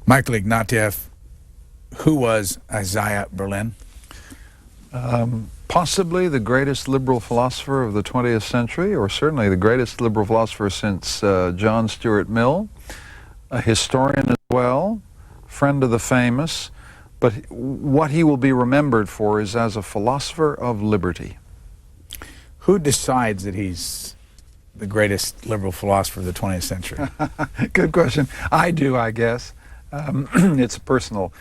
Michael Ignatieff, who was Isaiah Berlin? Possibly the greatest liberal philosopher of the 20th century, or certainly the greatest liberal philosopher since John Stuart Mill, a historian as well, friend of the famous, but what he will be remembered for is as a philosopher of liberty. Who decides that he's the greatest liberal philosopher of the 20th century? Good question. I do, I guess. It's a personal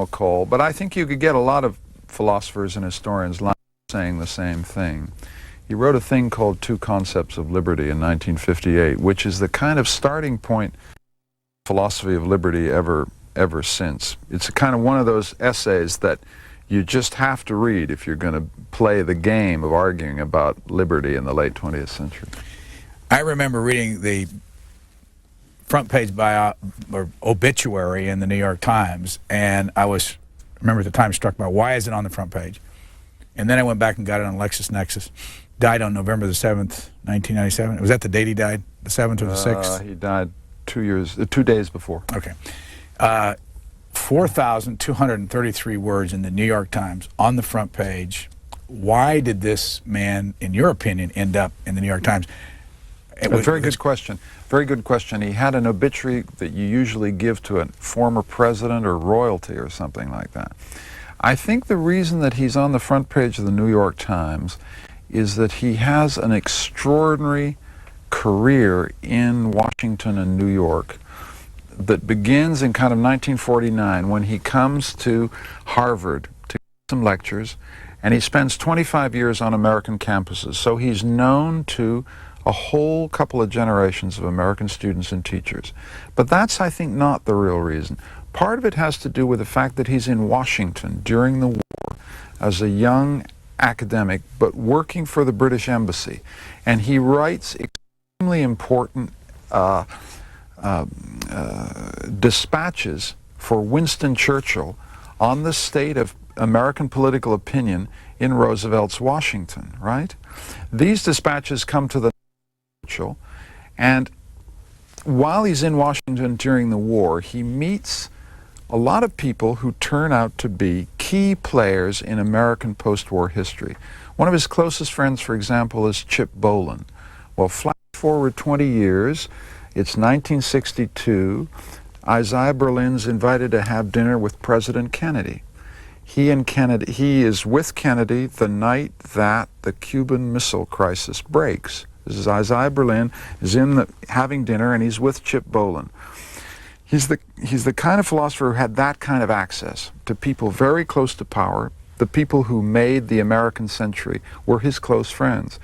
call, but I think you could get a lot of philosophers and historians saying the same thing. He wrote a thing called Two Concepts of Liberty in 1958, which is the kind of starting point philosophy of liberty ever since. It's a kind of one of those essays that you just have to read if you're going to play the game of arguing about liberty in the late 20th century. I remember reading the front page or obituary in the New York Times, and I remember at the time struck by why is it on the front page? And then I went back and got it on LexisNexis. Died on November the 7th, 1997. Was that the date he died? The 7th or the 6th? He died 2 days before. Okay. 4,233 words in the New York Times on the front page. Why did this man, in your opinion, end up in the New York Times? A very good question. Very good question. He had an obituary that you usually give to a former president or royalty or something like that. I think the reason that he's on the front page of the New York Times is that he has an extraordinary career in Washington and New York that begins in kind of 1949 when he comes to Harvard to give some lectures, and he spends 25 years on American campuses. So he's known to a whole couple of generations of American students and teachers. But that's, I think, not the real reason. Part of it has to do with the fact that he's in Washington during the war as a young academic, but working for the British Embassy. And he writes extremely important dispatches for Winston Churchill on the state of American political opinion in Roosevelt's Washington, right? These dispatches come to the Churchill, and while he's in Washington during the war, he meets a lot of people who turn out to be key players in American post-war history. One of his closest friends, for example, is Chip Bolin. Well, flash forward 20 years, it's 1962. Isaiah Berlin's invited to have dinner with President Kennedy. He is with Kennedy the night that the Cuban Missile Crisis breaks. This is Isaiah Berlin is having dinner, and he's with Chip Bolin. He's the kind of philosopher who had that kind of access to people very close to power. The people who made the American century were his close friends.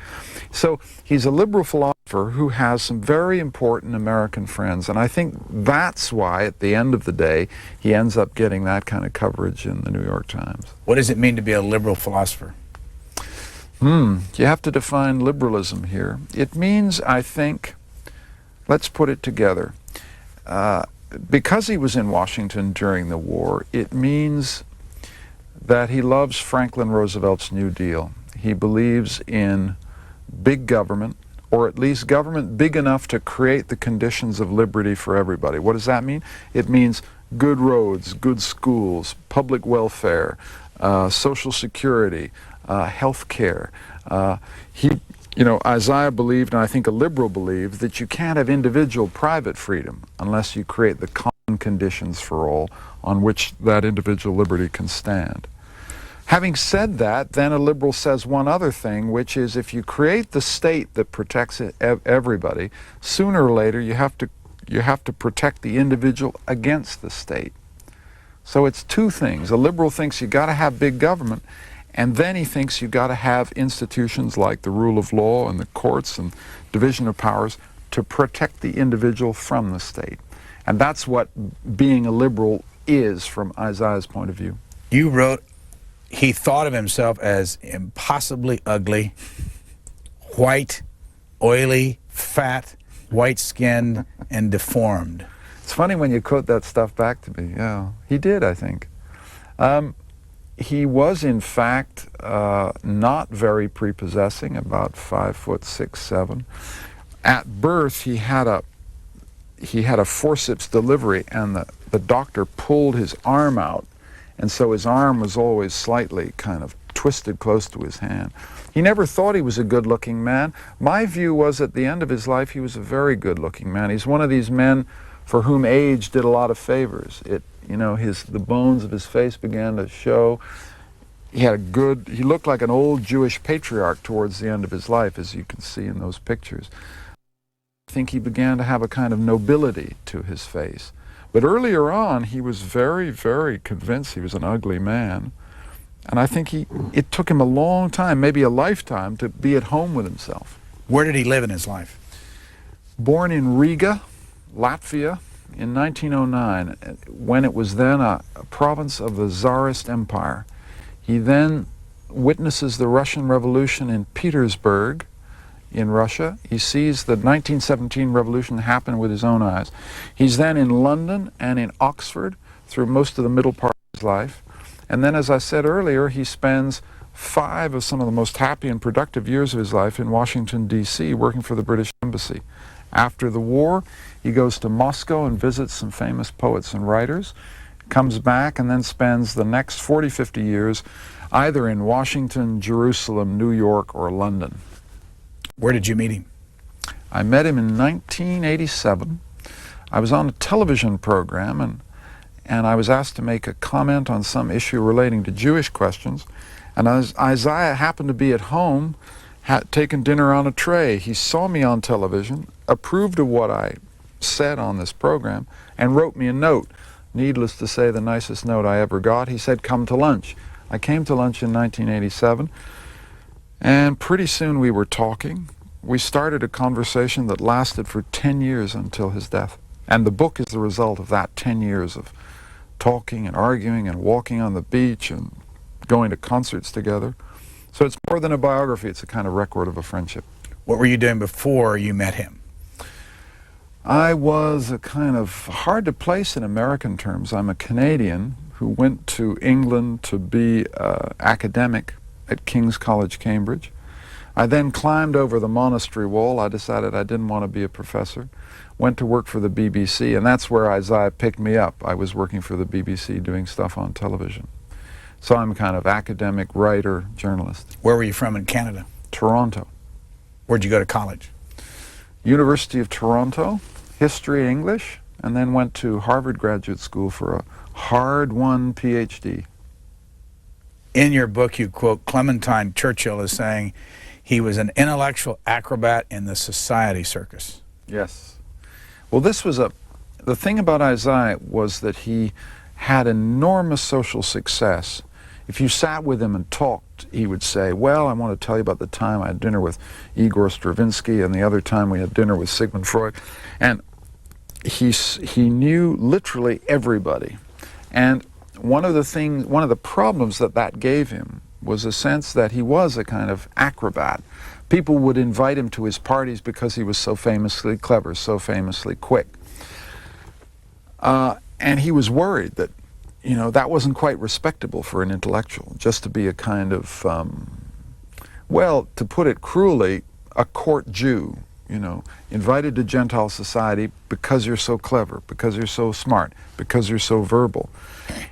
So he's a liberal philosopher who has some very important American friends, and I think that's why, at the end of the day, he ends up getting that kind of coverage in the New York Times. What does it mean to be a liberal philosopher? You have to define liberalism here. It means, I think, let's put it together. Because he was in Washington during the war, it means that he loves Franklin Roosevelt's New Deal. He believes in big government, or at least government big enough to create the conditions of liberty for everybody. What does that mean? It means good roads, good schools, public welfare, Social Security, health care. Isaiah believed, and I think a liberal believed, that you can't have individual private freedom unless you create the common conditions for all on which that individual liberty can stand. Having said that, then a liberal says one other thing, which is if you create the state that protects everybody, sooner or later you have to protect the individual against the state. So it's two things. A liberal thinks you got to have big government, and then he thinks you've got to have institutions like the rule of law and the courts and division of powers to protect the individual from the state. And that's what being a liberal is from Isaiah's point of view. You wrote he thought of himself as impossibly ugly, white, oily, fat, white-skinned, and deformed. It's funny when you quote that stuff back to me. Yeah, he did, I think. He was, in fact, not very prepossessing, about 5'6", 7". At birth, he had he had a forceps delivery, and the doctor pulled his arm out, and so his arm was always slightly kind of twisted close to his hand. He never thought he was a good-looking man. My view was at the end of his life he was a very good-looking man. He's one of these men for whom age did a lot of favors. The bones of his face began to show. He looked like an old Jewish patriarch towards the end of his life, as you can see in those pictures. I think he began to have a kind of nobility to his face. But earlier on, he was very, very convinced he was an ugly man. And I think it took him a long time, maybe a lifetime, to be at home with himself. Where did he live in his life? Born in Riga, Latvia, in 1909, when it was then a province of the Tsarist Empire. He then witnesses the Russian Revolution in Petersburg, in Russia. He sees the 1917 revolution happen with his own eyes. He's then in London and in Oxford through most of the middle part of his life. And then, as I said earlier, he spends 5 of some of the most happy and productive years of his life in Washington, D.C., working for the British Embassy. After the war, he goes to Moscow and visits some famous poets and writers, comes back, and then spends the next 40, 50 years either in Washington, Jerusalem, New York, or London. Where did you meet him? I met him in 1987. I was on a television program, and I was asked to make a comment on some issue relating to Jewish questions. And as Isaiah happened to be at home, had taken dinner on a tray. He saw me on television, approved of what I said on this program, and wrote me a note. Needless to say, the nicest note I ever got. He said, "Come to lunch." I came to lunch in 1987, and pretty soon we were talking. We started a conversation that lasted for 10 years until his death. And the book is the result of that 10 years of talking and arguing and walking on the beach and going to concerts together. So it's more than a biography, it's a kind of record of a friendship. What were you doing before you met him? I was a kind of hard to place in American terms. I'm a Canadian who went to England to be academic at King's College, Cambridge. I then climbed over the monastery wall. I decided I didn't want to be a professor. Went to work for the BBC, and that's where Isaiah picked me up. I was working for the BBC doing stuff on television. So I'm a kind of academic writer, journalist. Where were you from in Canada? Toronto. Where'd you go to college? University of Toronto, history, English, and then went to Harvard Graduate School for a hard-won PhD. In your book, you quote Clementine Churchill as saying he was an intellectual acrobat in the society circus. Yes. Well, the thing about Isaiah was that he had enormous social success. If you sat with him and talked, he would say, "Well, I want to tell you about the time I had dinner with Igor Stravinsky and the other time we had dinner with Sigmund Freud." And he knew literally everybody. And one of the problems that gave him was a sense that he was a kind of acrobat. People would invite him to his parties because he was so famously clever, so famously quick. And he was worried that, that wasn't quite respectable for an intellectual, just to be a kind of, to put it cruelly, a court Jew, invited to Gentile society because you're so clever, because you're so smart, because you're so verbal.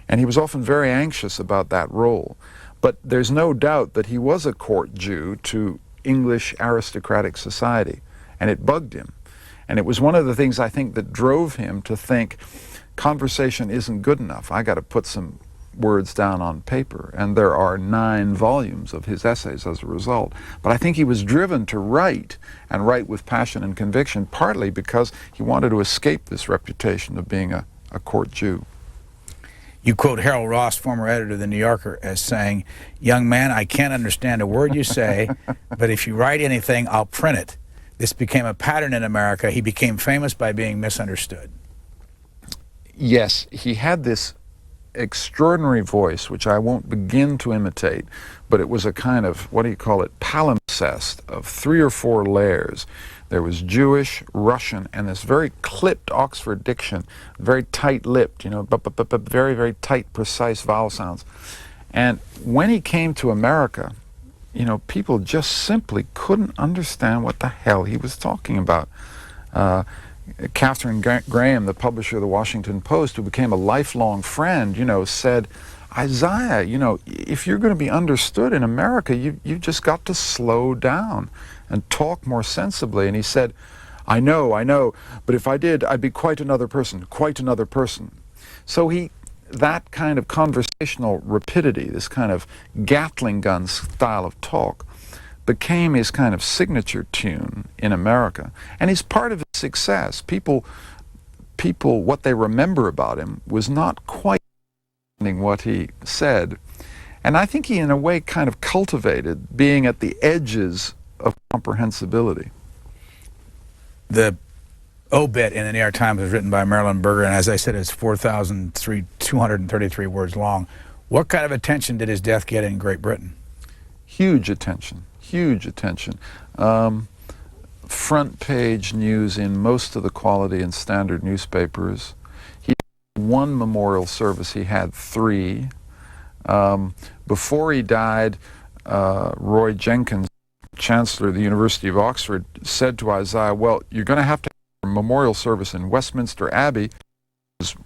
And he was often very anxious about that role. But there's no doubt that he was a court Jew to English aristocratic society, and it bugged him. And it was one of the things I think that drove him to think conversation isn't good enough. I got to put some words down on paper. And there are 9 volumes of his essays as a result. But I think he was driven to write, and write with passion and conviction, partly because he wanted to escape this reputation of being a court Jew. You quote Harold Ross, former editor of The New Yorker, as saying, "Young man, I can't understand a word you say, but if you write anything, I'll print it." This became a pattern in America. He became famous by being misunderstood. Yes, he had this extraordinary voice, which I won't begin to imitate, but it was a kind of, palimpsest of 3 or 4 layers. There was Jewish, Russian, and this very clipped Oxford diction, very tight-lipped, very, very tight, precise vowel sounds. And when he came to America, people just simply couldn't understand what the hell he was talking about. Katharine Graham, the publisher of the Washington Post, who became a lifelong friend, said, Isaiah, if you're going to be understood in America, you've just got to slow down and talk more sensibly. And he said, I know, but if I did, I'd be quite another person, quite another person. So that kind of conversational rapidity, this kind of Gatling gun style of talk, became his kind of signature tune in America. And he's part of his success. People, what they remember about him was not quite what he said. And I think he, in a way, kind of cultivated being at the edges of comprehensibility. The obit in the New York Times was written by Marilyn Berger, and as I said, it's 4,233 words long. What kind of attention did his death get in Great Britain? Huge attention, huge attention. Front page news in most of the quality and standard newspapers. He had one memorial service, he had 3. Before he died, Roy Jenkins, Chancellor of the University of Oxford, said to Isaiah, well, you're going to have to have a memorial service in Westminster Abbey,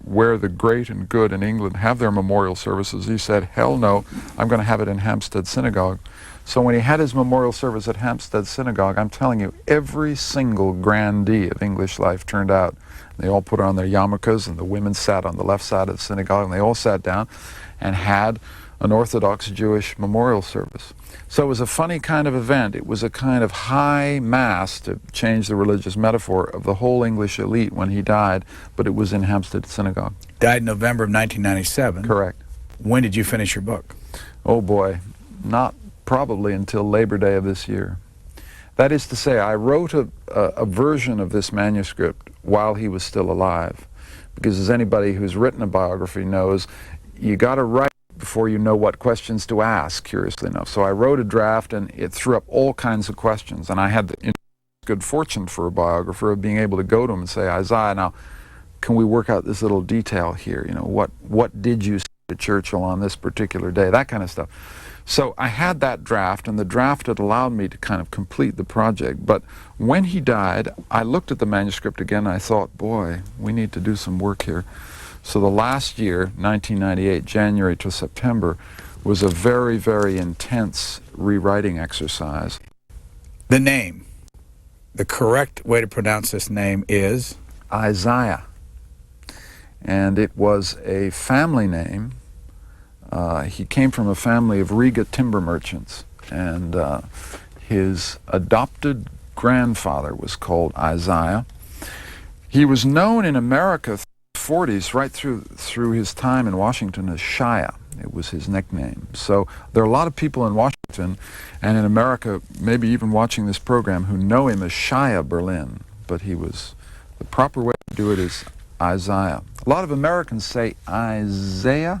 where the great and good in England have their memorial services. He said, hell no, I'm going to have it in Hampstead Synagogue. So when he had his memorial service at Hampstead Synagogue, I'm telling you, every single grandee of English life turned out. They all put on their yarmulkes, and the women sat on the left side of the synagogue, and they all sat down and had an Orthodox Jewish memorial service. So it was a funny kind of event. It was a kind of high mass, to change the religious metaphor, of the whole English elite when he died, but it was in Hampstead Synagogue. Died in November of 1997. Correct. When did you finish your book? Oh boy, not probably until Labor Day of this year. That is to say, I wrote a version of this manuscript while he was still alive, because as anybody who's written a biography knows, you got to write before you know what questions to ask, curiously enough. So I wrote a draft, and it threw up all kinds of questions, and I had the good fortune for a biographer of being able to go to him and say, Isaiah, now, can we work out this little detail here? What did you say to Churchill on this particular day? That kind of stuff. So I had that draft, and the draft had allowed me to kind of complete the project. But when he died, I looked at the manuscript again, and I thought, boy, we need to do some work here. So the last year, 1998, January to September, was a very, very intense rewriting exercise. The name. The correct way to pronounce this name is? Isaiah. And it was a family name. He came from a family of Riga timber merchants, and his adopted grandfather was called Isaiah. He was known in America 40s right through his time in Washington as Shia. It was his nickname. So there are a lot of people in Washington and in America, maybe even watching this program, who know him as Shia Berlin, but the proper way to do it is Isaiah. A lot of Americans say Isaiah.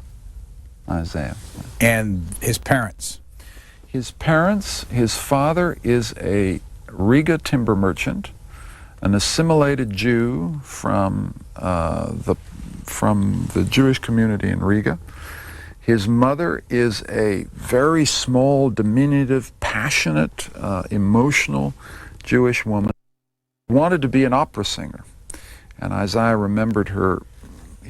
And his parents? His father is a Riga timber merchant, an assimilated Jew from the Jewish community in Riga. His mother is a very small, diminutive, passionate, emotional Jewish woman who wanted to be an opera singer. And Isaiah remembered her.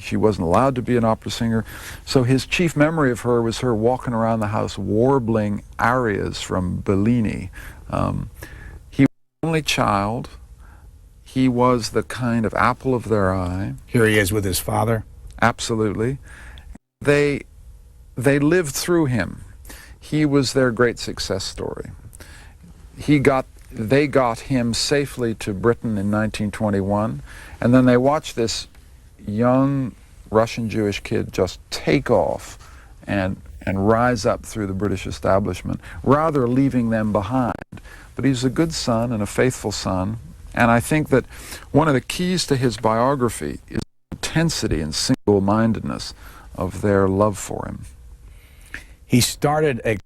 She wasn't allowed to be an opera singer, so his chief memory of her was her walking around the house warbling arias from Bellini. He was the only child. He was the kind of apple of their eye. Here he is with his father. Absolutely. They lived through him. He was their great success story. They got him safely to Britain in 1921, and then they watched this young Russian Jewish kid just take off and rise up through the British establishment, rather leaving them behind. But he's a good son and a faithful son, and I think that one of the keys to his biography is the intensity and single-mindedness of their love for him. He started at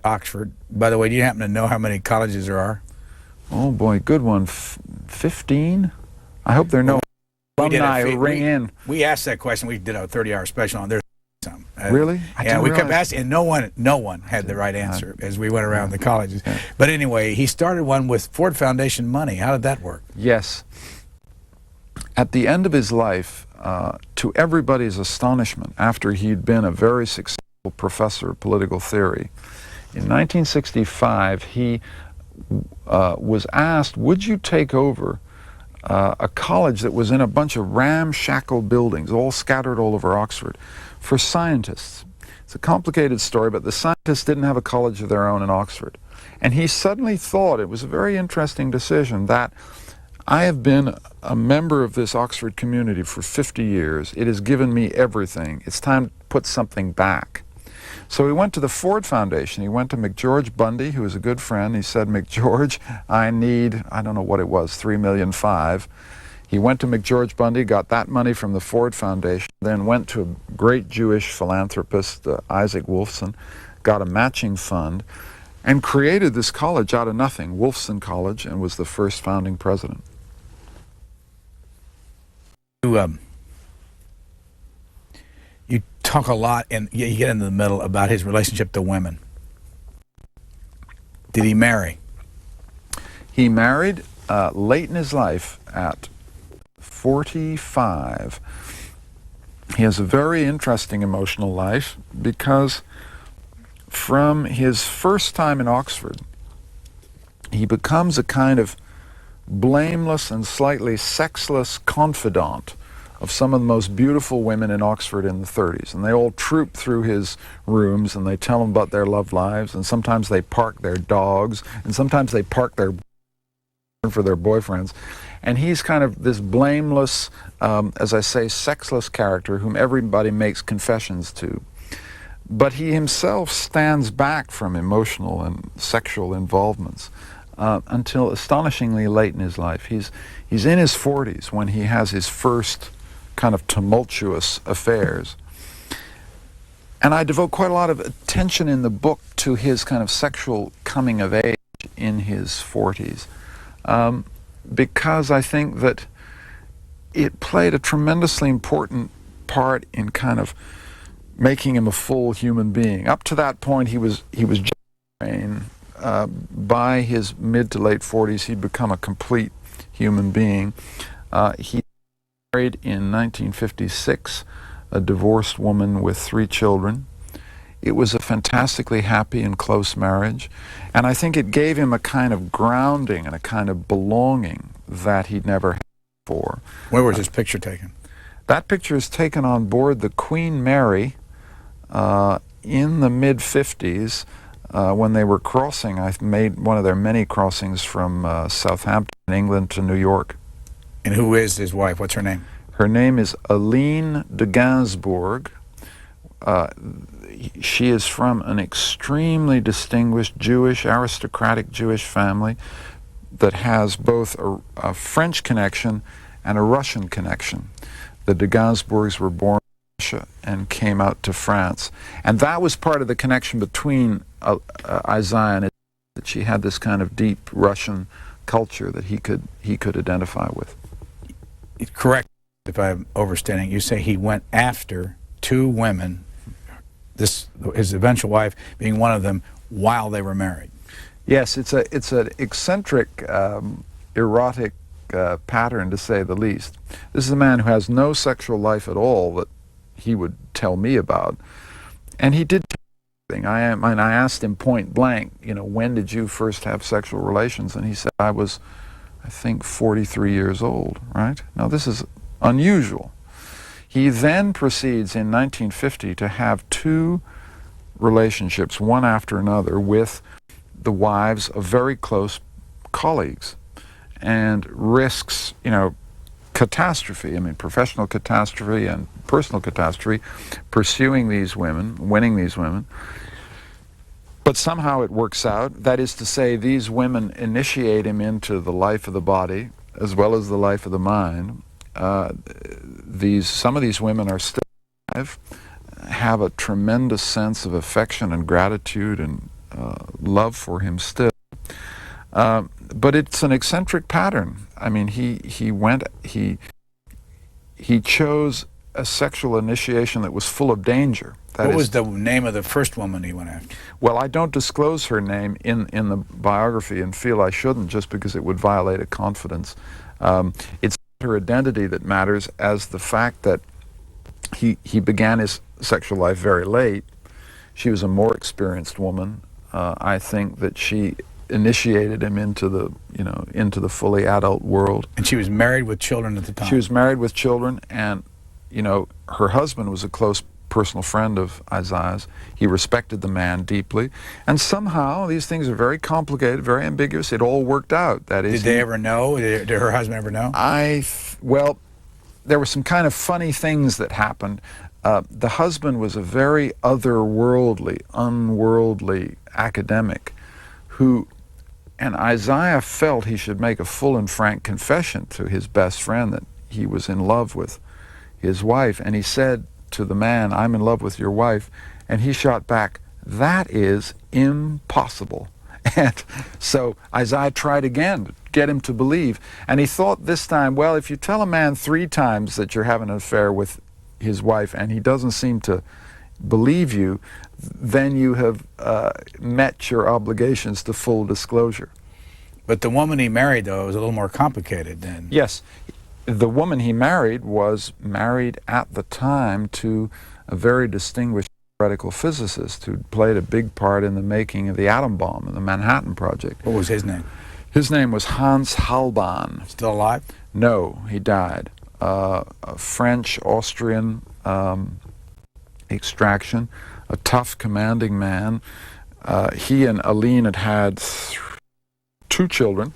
Oxford. By the way, do you happen to know how many colleges there are? Oh boy, good one. 15? I hope there are no alumni who ring in. We asked that question. We did a 30-hour special on there. Some. Really? Yeah, we kept asking, and no one had the right answer as we went around the colleges. Yeah. But anyway, he started one with Ford Foundation money. How did that work? Yes. at the end of his life, to everybody's astonishment, after he'd been a very successful professor of political theory, in 1965 he was asked, would you take over a college that was in a bunch of ramshackle buildings, all scattered all over Oxford, for scientists? It's a complicated story, but the scientists didn't have a college of their own in Oxford. And he suddenly thought, it was a very interesting decision, that I have been a member of this Oxford community for 50 years. It has given me everything. It's time to put something back. So he went to the Ford Foundation. He went to McGeorge Bundy, who was a good friend. He said, McGeorge, I need, I don't know what it was, $3.5 million. He went to McGeorge Bundy, got that money from the Ford Foundation, then went to a great Jewish philanthropist, Isaac Wolfson, got a matching fund, and created this college out of nothing, Wolfson College, and was the first founding president. You talk a lot, and you get into the middle about his relationship to women. Did he marry? He married late in his life at 45. He has a very interesting emotional life because from his first time in Oxford, he becomes a kind of blameless and slightly sexless confidant of some of the most beautiful women in Oxford in the 30s. And they all troop through his rooms and they tell him about their love lives, and sometimes they park their dogs, and sometimes they park their for their boyfriends. And he's kind of this blameless, as I say, sexless character whom everybody makes confessions to. But he himself stands back from emotional and sexual involvements until astonishingly late in his life. He's in his 40s when he has his first kind of tumultuous affairs. And I devote quite a lot of attention in the book to his kind of sexual coming of age in his 40s. Because I think that it played a tremendously important part in kind of making him a full human being. Up to that point, he was trained. By his mid to late 40s, he'd become a complete human being. He married in 1956 a divorced woman with 3 children. It was a fantastically happy and close marriage, and I think it gave him a kind of grounding and a kind of belonging that he'd never had before. Where was this picture taken? That picture is taken on board the Queen Mary in the mid-50s when they were crossing. I made one of their many crossings from Southampton, England to New York. And who is his wife? What's her name? Her name is Aline de Gainsbourg. She is from an extremely distinguished Jewish, aristocratic Jewish family that has both a French connection and a Russian connection. The de Gainsbourgs were born in Russia and came out to France. And that was part of the connection between Isaiah and that she had this kind of deep Russian culture that he could identify with. Correct if I'm overstating. You say he went after 2 women, his eventual wife being one of them, while they were married. Yes, it's an eccentric, erotic pattern, to say the least. This is a man who has no sexual life at all that he would tell me about, and he did tell me everything. I asked him point blank, when did you first have sexual relations? And he said, I was, I think, 43 years old, right? Now, this is unusual. He then proceeds in 1950 to have 2 relationships, one after another, with the wives of very close colleagues, and risks, catastrophe, professional catastrophe and personal catastrophe, pursuing these women, winning these women. But somehow it works out. That is to say, these women initiate him into the life of the body as well as the life of the mind. Some of these women are still alive, have a tremendous sense of affection and gratitude and love for him still. But it's an eccentric pattern. He chose a sexual initiation that was full of danger. What was the name of the first woman he went after? Well, I don't disclose her name in the biography and feel I shouldn't, just because it would violate a confidence. It's her identity that matters as the fact that he began his sexual life very late. She was a more experienced woman. I think that she initiated him into the fully adult world. And she was married with children at the time. She was married with children, and her husband was a close personal friend of Isaiah's. He respected the man deeply, and somehow these things are very complicated, very ambiguous. It all worked out. That is, did they ever know? Did her husband ever know? Well, there were some kind of funny things that happened. The husband was a very otherworldly, unworldly academic and Isaiah felt he should make a full and frank confession to his best friend that he was in love with his wife. And he said to the man, "I'm in love with your wife." And he shot back, "That is impossible." And so Isaiah tried again to get him to believe. And he thought this time, well, if you tell a man 3 times that you're having an affair with his wife and he doesn't seem to believe you, then you have met your obligations to full disclosure. But the woman he married, though, was a little more complicated then. Yes. The woman he married was married at the time to a very distinguished theoretical physicist who played a big part in the making of the atom bomb and the Manhattan Project. What was his name? His name was Hans Halban. Still alive? No, he died. A French, Austrian extraction, a tough, commanding man. He and Aline had 2 children,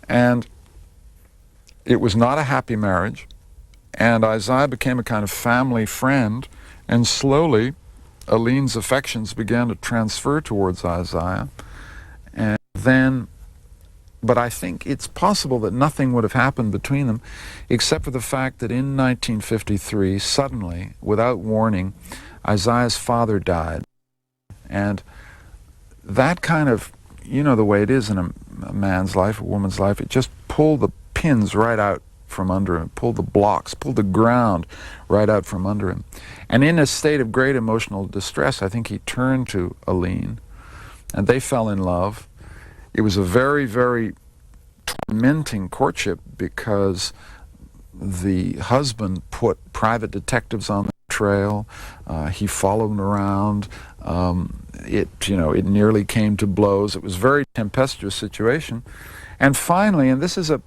and it was not a happy marriage. And Isaiah became a kind of family friend, and slowly Aline's affections began to transfer towards Isaiah. And then, but I think it's possible that nothing would have happened between them except for the fact that in 1953, suddenly, without warning, Isaiah's father died. And that kind of, the way it is in a man's life, a woman's life, it just pulled the pins right out from under him, pulled the blocks, pulled the ground right out from under him. And in a state of great emotional distress, I think he turned to Aline, and they fell in love. It was a very, very tormenting courtship because the husband put private detectives on the trail. He followed them around. It nearly came to blows. It was a very tempestuous situation. And finally, and this is a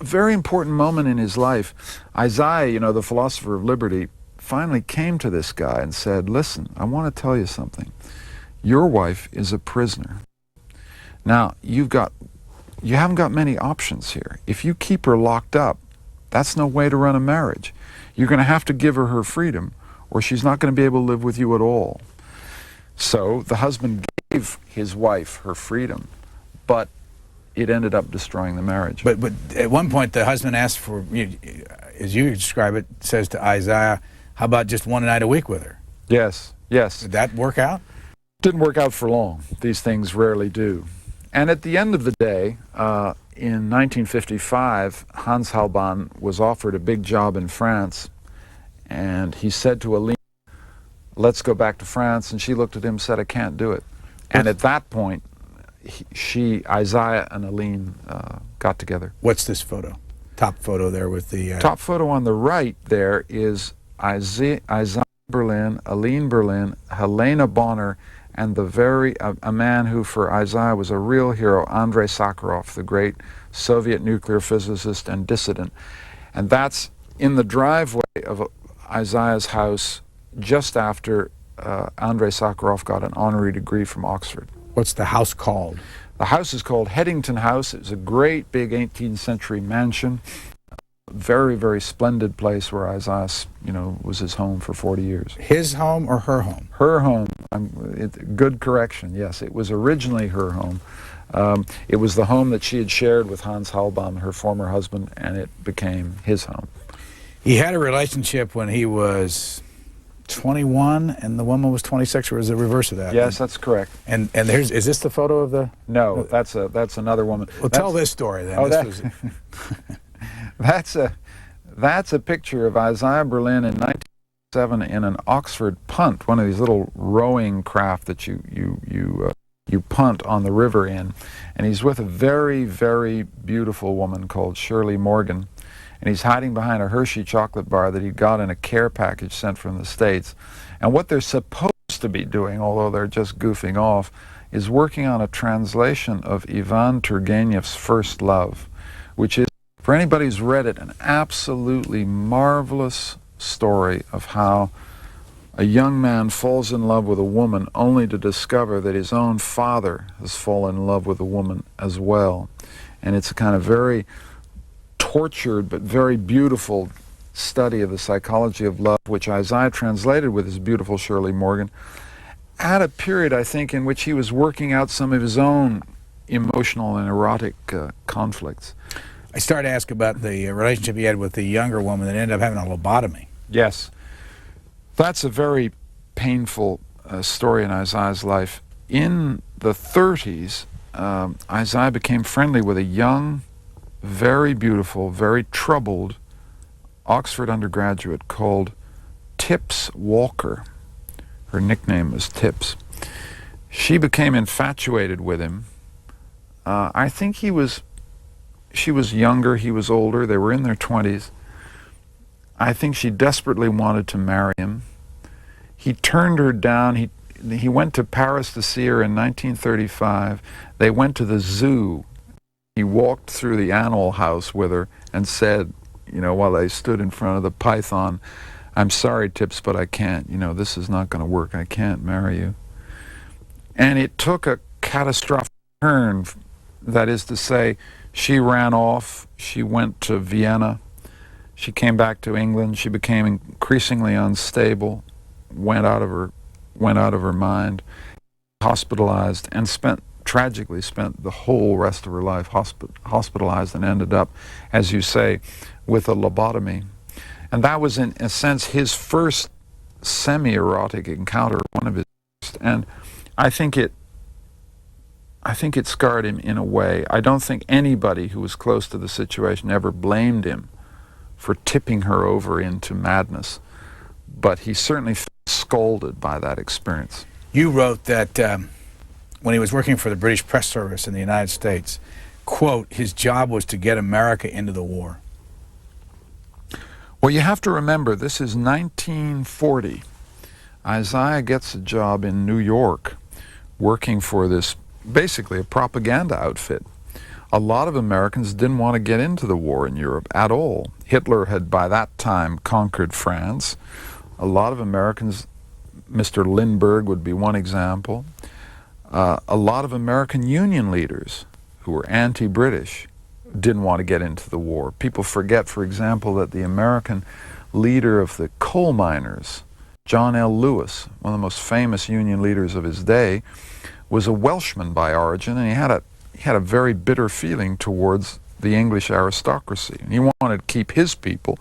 very important moment in his life, Isaiah, the philosopher of liberty, finally came to this guy and said, "Listen, I want to tell you something. Your wife is a prisoner. Now, you haven't got many options here. If you keep her locked up, that's no way to run a marriage. You're going to have to give her freedom, or she's not going to be able to live with you at all." So the husband gave his wife her freedom, but it ended up destroying the marriage. But at one point, the husband asked for, as you describe it, says to Isaiah, "How about just 1 night a week with her?" Yes. Did that work out? Didn't work out for long. These things rarely do. And at the end of the day, in 1955, Hans Halban was offered a big job in France, and he said to Aline, "Let's go back to France," and she looked at him and said, "I can't do it." And at that point, Isaiah and Aline got together. What's this photo? Top photo there with the... Top photo on the right there is Isaiah Berlin, Aline Berlin, Helena Bonner, and a man who for Isaiah was a real hero, Andrei Sakharov, the great Soviet nuclear physicist and dissident. And that's in the driveway of Isaiah's house just after Andrei Sakharov got an honorary degree from Oxford. What's the house called? The house is called Headington House. It was a great big 18th century mansion. Very, very splendid place where Isaiah, was his home for 40 years. His home or her home? Her home. Good correction, yes. It was originally her home. It was the home that she had shared with Hans Halban, her former husband, and it became his home. He had a relationship when he was 21 and the woman was 26, or was it the reverse of that? Yes, that's correct. And is this the photo of the... No, that's another woman. Well, tell this story then. Oh, that's a picture of Isaiah Berlin in 1907 in an Oxford punt, one of these little rowing craft that you punt on the river in, and he's with a very, very beautiful woman called Shirley Morgan, and he's hiding behind a Hershey chocolate bar that he got in a care package sent from the States. And what they're supposed to be doing, although they're just goofing off, is working on a translation of Ivan Turgenev's First Love, which is, for anybody who's read it, an absolutely marvelous story of how a young man falls in love with a woman only to discover that his own father has fallen in love with a woman as well. And it's a kind of very tortured but very beautiful study of the psychology of love, which Isaiah translated with his beautiful Shirley Morgan, at a period, I think, in which he was working out some of his own emotional and erotic conflicts. I started to ask about the relationship he had with the younger woman that ended up having a lobotomy. Yes. That's a very painful story in Isaiah's life. In the 30s, Isaiah became friendly with a young, very beautiful, very troubled Oxford undergraduate called Tips Walker. Her nickname was Tips. She became infatuated with him. I think she was younger, he was older, they were in their 20s. I think she desperately wanted to marry him. He turned her down. He went to Paris to see her in 1935. They went to the zoo. He walked through the animal house with her and said, you know, while they stood in front of the python, "I'm sorry, Tips, but I can't. You know, this is not going to work. I can't marry you." And it took a catastrophic turn. That is to say, she ran off. She went to Vienna. She came back to England. She became increasingly unstable, went out of her mind, hospitalized, and tragically spent the whole rest of her life hospitalized, and ended up, as you say, with a lobotomy. And that was, in a sense, his first semi-erotic encounter, one of his first. And I think it scarred him in a way. I don't think anybody who was close to the situation ever blamed him for tipping her over into madness, but he certainly felt scolded by that experience. You wrote that when he was working for the British Press Service in the United States, quote, his job was to get America into the war. Well, you have to remember, this is 1940. Isaiah gets a job in New York working for this, basically a propaganda outfit. A lot of Americans didn't want to get into the war in Europe at all. Hitler had by that time conquered France. A lot of Americans, Mr. Lindbergh would be one example, a lot of American Union leaders who were anti-British didn't want to get into the war. People forget, for example, that the American leader of the coal miners, John L. Lewis, one of the most famous Union leaders of his day, was a Welshman by origin, and he had a very bitter feeling towards the English aristocracy. And he wanted to keep his people,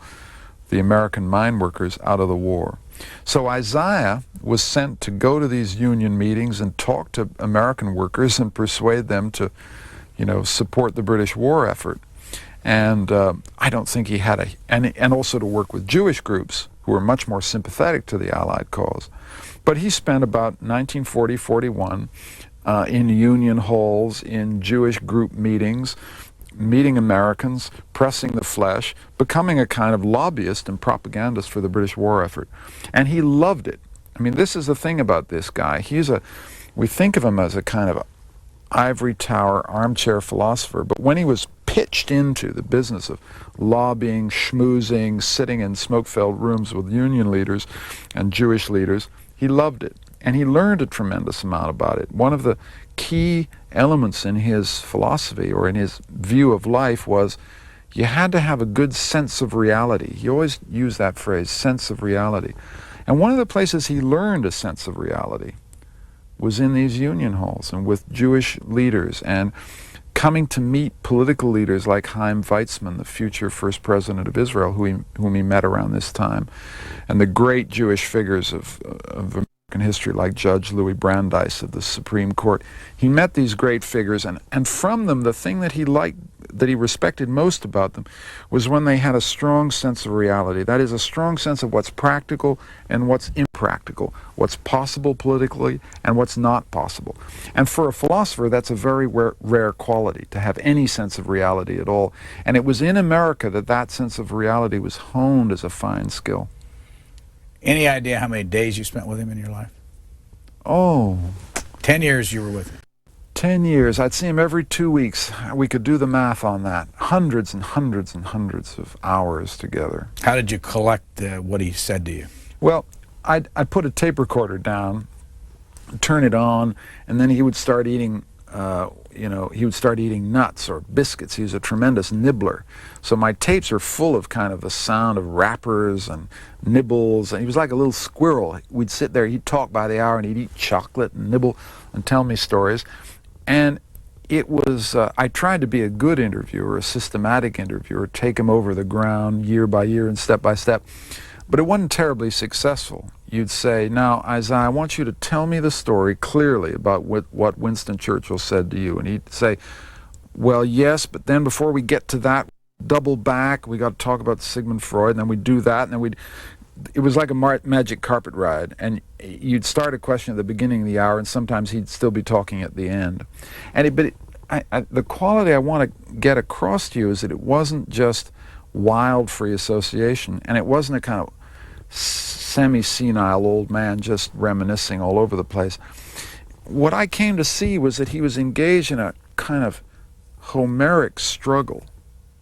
the American mine workers, out of the war. So Isaiah was sent to go to these union meetings and talk to American workers and persuade them to, you know, support the British war effort. And I don't think he had and also to work with Jewish groups who were much more sympathetic to the Allied cause. But he spent about 1940-41 in union halls, in Jewish group meetings, meeting Americans, pressing the flesh, becoming a kind of lobbyist and propagandist for the British war effort. And he loved it. I mean, this is the thing about this guy. We think of him as a kind of ivory tower, armchair philosopher, but when he was pitched into the business of lobbying, schmoozing, sitting in smoke-filled rooms with union leaders and Jewish leaders, he loved it. And he learned a tremendous amount about it. One of the key elements in his philosophy or in his view of life was you had to have a good sense of reality. He always used that phrase, sense of reality. And one of the places he learned a sense of reality was in these union halls and with Jewish leaders, and coming to meet political leaders like Chaim Weizmann, the future first president of Israel, whom he met around this time, and the great Jewish figures of American American history, like Judge Louis Brandeis of the Supreme Court. He met these great figures, and from them, the thing that he liked, that he respected most about them, was when they had a strong sense of reality. That is, a strong sense of what's practical and what's impractical, what's possible politically and what's not possible. And for a philosopher, that's a very rare quality, to have any sense of reality at all. And it was in America that that sense of reality was honed as a fine skill. Any idea how many days you spent with him in your life? Oh, 10 years you were with him. 10 years. I'd see him every 2 weeks. We could do the math on that. Hundreds and hundreds and hundreds of hours together. How did you collect what he said to you? Well, I'd put a tape recorder down, turn it on, and then he would start eating, he would start eating nuts or biscuits. He was a tremendous nibbler. So my tapes are full of kind of the sound of wrappers and nibbles. And he was like a little squirrel. We'd sit there, he'd talk by the hour, and he'd eat chocolate and nibble and tell me stories. And it was, I tried to be a good interviewer, a systematic interviewer, take him over the ground year by year and step by step. But it wasn't terribly successful. You'd say, now, Isaiah, I want you to tell me the story clearly about what Winston Churchill said to you. And he'd say, well, yes, but then before we get to that, double back, we got to talk about Sigmund Freud, and then we'd do that, and then it was like a magic carpet ride, and you'd start a question at the beginning of the hour, and sometimes he'd still be talking at the end. And the quality I want to get across to you is that it wasn't just wild free association, and it wasn't a kind of semi-senile old man just reminiscing all over the place. What I came to see was that he was engaged in a kind of Homeric struggle.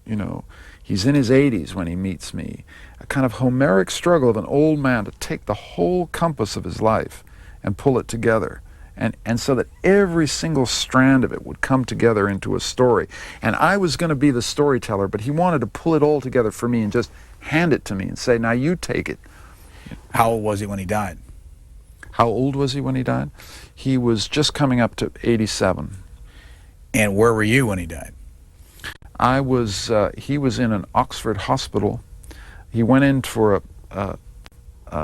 You know, he's in his 80s when he meets me. A kind of Homeric struggle of an old man to take the whole compass of his life and pull it together. And so that every single strand of it would come together into a story. And I was going to be the storyteller, but he wanted to pull it all together for me and just hand it to me and say, now you take it. How old was he when he died? How old was he when he died? He was just coming up to 87. And where were you when he died? He was in an Oxford hospital. He went in for a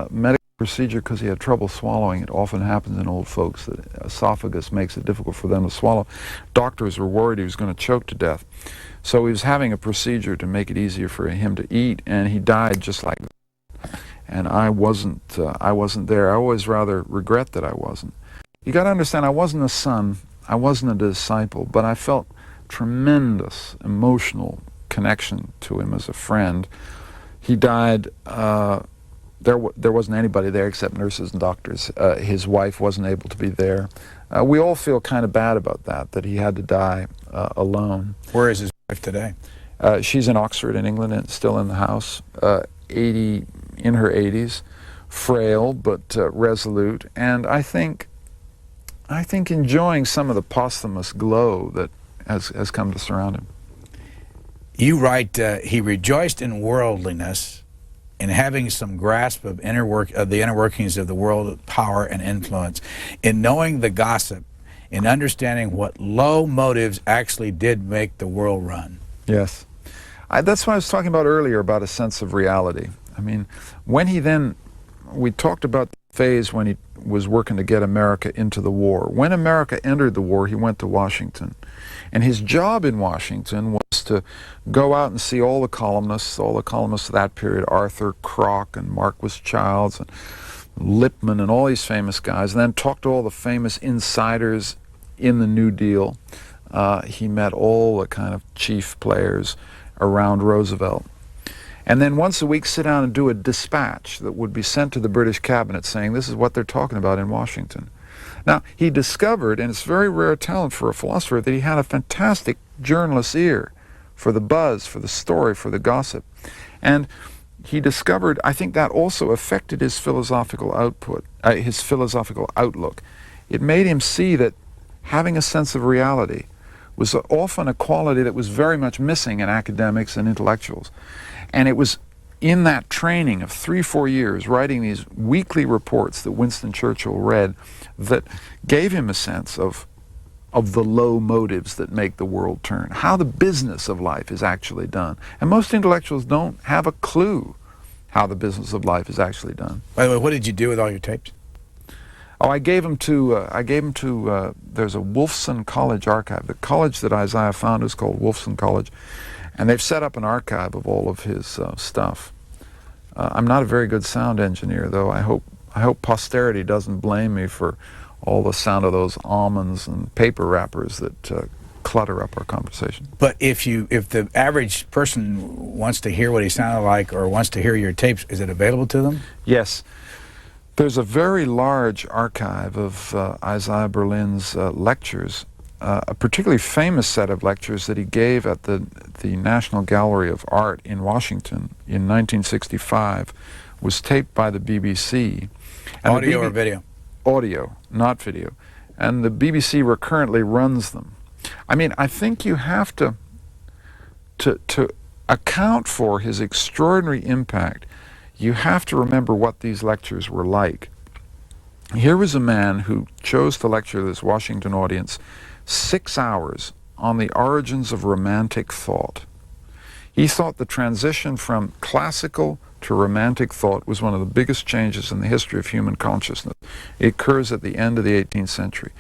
medical procedure because he had trouble swallowing. It often happens in old folks that esophagus makes it difficult for them to swallow. Doctors were worried he was going to choke to death. So he was having a procedure to make it easier for him to eat, and he died just like that. And I wasn't there. I always rather regret that I wasn't. You got to understand, I wasn't a son, I wasn't a disciple, but I felt tremendous emotional connection to him as a friend. He died, there wasn't anybody there except nurses and doctors. His wife wasn't able to be there. We all feel kind of bad about that he had to die alone. Where is his wife today? She's in Oxford in England and still in the house, in her 80s, frail but resolute, and I think enjoying some of the posthumous glow that has come to surround him. You write, he rejoiced in worldliness, in having some grasp of the inner workings of the world of power and influence, in knowing the gossip, in understanding what low motives actually did make the world run. Yes. That's what I was talking about earlier, about a sense of reality. I mean, we talked about the phase when he was working to get America into the war. When America entered the war, he went to Washington. And his job in Washington was to go out and see all the columnists of that period, Arthur Kroc and Marquis Childs and Lippmann and all these famous guys, and then talk to all the famous insiders in the New Deal. He met all the kind of chief players around Roosevelt. And then once a week sit down and do a dispatch that would be sent to the British cabinet saying this is what they're talking about in Washington. Now, he discovered, and it's very rare talent for a philosopher, that he had a fantastic journalist's ear for the buzz, for the story, for the gossip. And he discovered, I think that also affected his philosophical outlook. It made him see that having a sense of reality was often a quality that was very much missing in academics and intellectuals. And it was in that training of 3-4 years, writing these weekly reports that Winston Churchill read, that gave him a sense of the low motives that make the world turn, how the business of life is actually done. And most intellectuals don't have a clue how the business of life is actually done. By the way, what did you do with all your tapes? Oh, I gave him to, there's a Wolfson College archive. The college that Isaiah found is called Wolfson College, and they've set up an archive of all of his stuff. I'm not a very good sound engineer, though. I hope posterity doesn't blame me for all the sound of those almonds and paper wrappers that clutter up our conversation. But if the average person wants to hear what he sounded like or wants to hear your tapes, is it available to them? Yes. There's a very large archive of Isaiah Berlin's lectures, a particularly famous set of lectures that he gave at the National Gallery of Art in Washington in 1965 was taped by the BBC. And Audio or video? Audio, not video. And the BBC recurrently runs them. I mean, I think you have to account for his extraordinary impact. You have to remember what these lectures were like. Here was a man who chose to lecture this Washington audience 6 hours on the origins of romantic thought. He thought the transition from classical to romantic thought was one of the biggest changes in the history of human consciousness. It occurs at the end of the 18th century.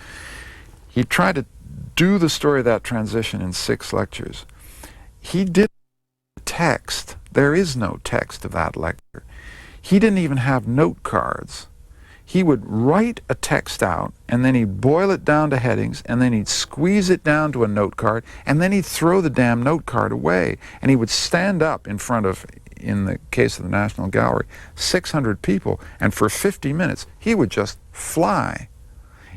He tried to do the story of that transition in 6 lectures. He did text. There is no text of that lecture. He didn't even have note cards. He would write a text out, and then he'd boil it down to headings, and then he'd squeeze it down to a note card, and then he'd throw the damn note card away. And he would stand up in front of, in the case of the National Gallery, 600 people, and for 50 minutes, he would just fly.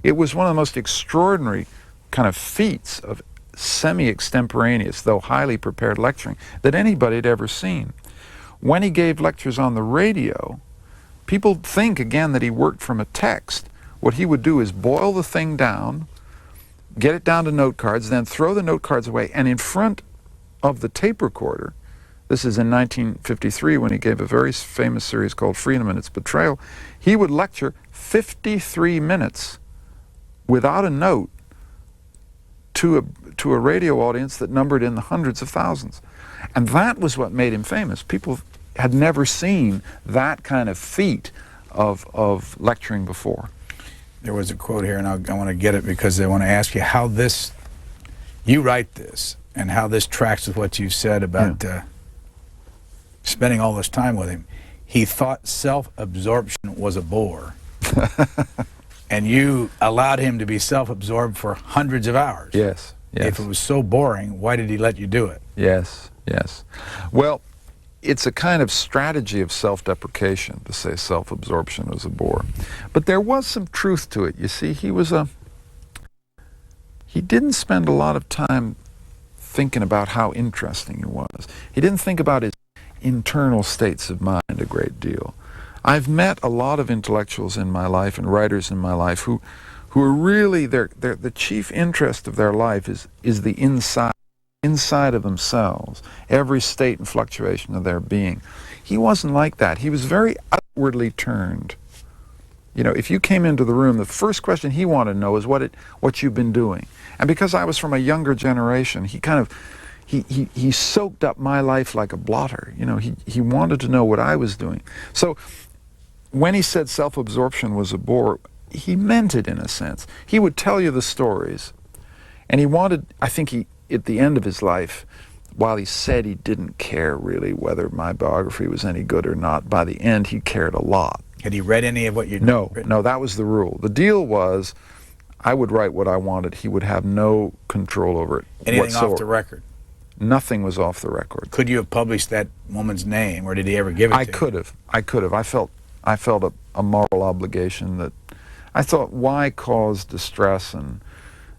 It was one of the most extraordinary kind of feats of semi-extemporaneous, though highly prepared lecturing that anybody had ever seen. When he gave lectures on the radio, people think, again, that he worked from a text. What he would do is boil the thing down, get it down to note cards, then throw the note cards away, and in front of the tape recorder, this is in 1953 when he gave a very famous series called Freedom and Its Betrayal, he would lecture 53 minutes without a note to a radio audience that numbered in the hundreds of thousands. And that was what made him famous. People had never seen that kind of feat of lecturing before. There was a quote here, and I want to get it because I want to ask you how this, you write this, and how this tracks with what you said about spending all this time with him. He thought self-absorption was a bore. And you allowed him to be self-absorbed for hundreds of hours. Yes, yes. If it was so boring, why did he let you do it? Yes, yes. Well, it's a kind of strategy of self-deprecation to say self-absorption was a bore. But there was some truth to it. You see, he didn't spend a lot of time thinking about how interesting he was. He didn't think about his internal states of mind a great deal. I've met a lot of intellectuals in my life and writers in my life who are really, the chief interest of their life is the inside of themselves, every state and fluctuation of their being. He wasn't like that. He was very outwardly turned. You know, if you came into the room, the first question he wanted to know is what you've been doing. And because I was from a younger generation, he soaked up my life like a blotter. You know, he wanted to know what I was doing. So when he said self-absorption was a bore, he meant it in a sense. He would tell you the stories, and he wanted, I think at the end of his life, while he said he didn't care really whether my biography was any good or not, by the end he cared a lot. Had he read any of what you'd written? No, that was the rule. The deal was I would write what I wanted. He would have no control over it Anything whatsoever. off the record? Nothing was off the record. Could you have published that woman's name, or did he ever give it to you? I could have. I felt a moral obligation that I thought, why cause distress and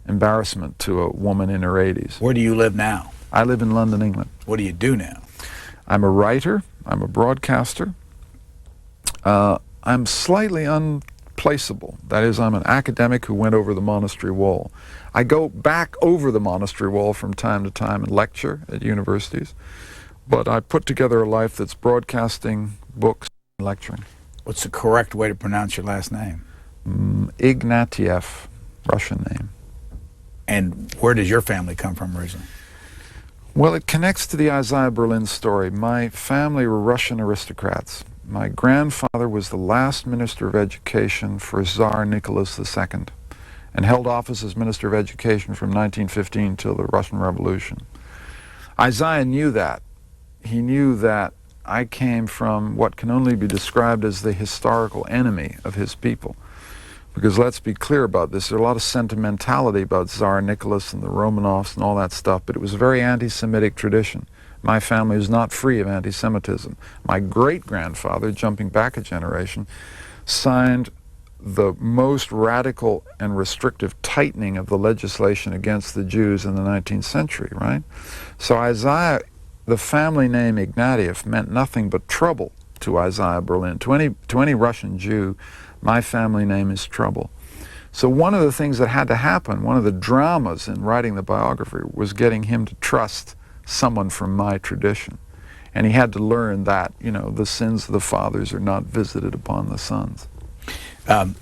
embarrassment to a woman in her 80s? Where do you live now? I live in London, England. What do you do now? I'm a writer. I'm a broadcaster. I'm slightly unplaceable. That is, I'm an academic who went over the monastery wall. I go back over the monastery wall from time to time and lecture at universities, but I put together a life that's broadcasting, books, and lecturing. What's the correct way to pronounce your last name? Ignatieff, Russian name. And where does your family come from originally? Well, it connects to the Isaiah Berlin story. My family were Russian aristocrats, My grandfather was the last Minister of Education for Tsar Nicholas II and held office as Minister of Education from 1915 till the Russian Revolution. Isaiah knew that. He knew that I came from what can only be described as the historical enemy of his people. Because let's be clear about this, there's a lot of sentimentality about Tsar Nicholas and the Romanovs and all that stuff, but it was a very anti-Semitic tradition. My family was not free of anti-Semitism. My great-grandfather, jumping back a generation, signed the most radical and restrictive tightening of the legislation against the Jews in the 19th century, right? So Isaiah, the family name Ignatieff, meant nothing but trouble to Isaiah Berlin. To any Russian Jew, my family name is trouble. So one of the things that had to happen, one of the dramas in writing the biography, was getting him to trust someone from my tradition. And he had to learn that, you know, the sins of the fathers are not visited upon the sons. And